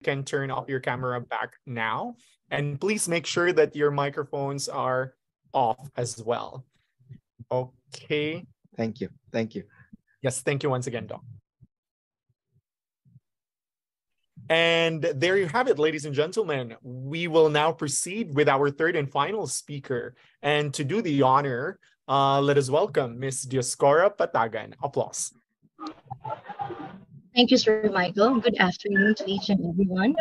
can turn off your camera back now. And please make sure that your microphones are off as well. Okay. Thank you. Thank you. Yes, thank you once again, Doc. And there you have it, ladies and gentlemen. We will now proceed with our third and final speaker. And to do the honor, let us welcome Ms. Dioscora Patagan. Applause. Thank you, Sir Michael. Good afternoon to each and everyone.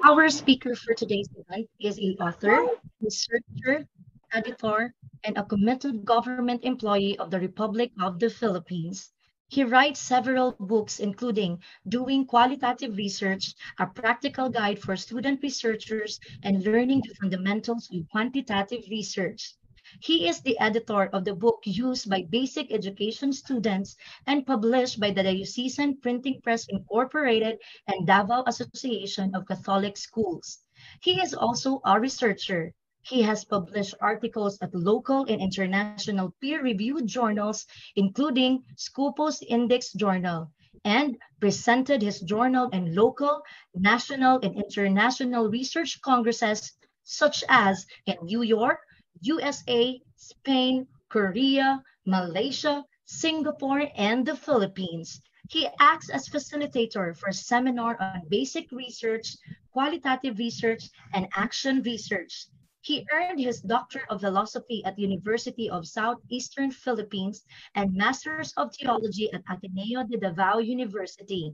Our speaker for today's event is an author, researcher, editor, and a committed government employee of the Republic of the Philippines. He writes several books, including Doing Qualitative Research, a practical guide for student researchers, and Learning the Fundamentals of Quantitative Research. He is the editor of the book used by basic education students and published by the Diocesan Printing Press Incorporated and Davao Association of Catholic Schools. He is also a researcher. He has published articles at local and international peer-reviewed journals, including Scopus Index Journal, and presented his journal in local, national, and international research congresses, such as in New York, USA, Spain, Korea, Malaysia, Singapore, and the Philippines. He acts as facilitator for seminar on basic research, qualitative research, and action research. He earned his Doctor of Philosophy at the University of Southeastern Philippines and Masters of Theology at Ateneo de Davao University,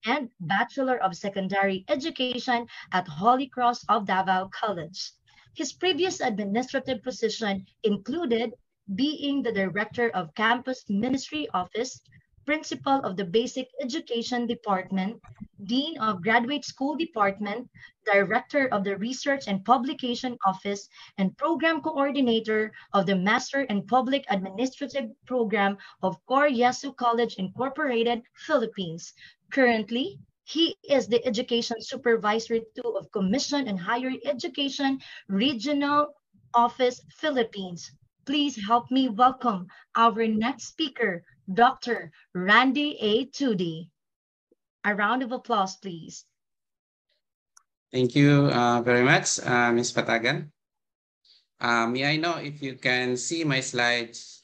and Bachelor of Secondary Education at Holy Cross of Davao College. His previous administrative position included being the Director of Campus Ministry Office, Principal of the Basic Education Department, Dean of Graduate School Department, Director of the Research and Publication Office, and Program Coordinator of the Master in Public Administrative Program of Cor Jesu College Incorporated, Philippines. Currently, he is the Education Supervisor 2 of Commission on Higher Education, Regional Office, Philippines. Please help me welcome our next speaker, Dr. Randy A. Tudi. A round of applause, please. Thank you very much, Ms. Patagan. May I know if you can see my slides?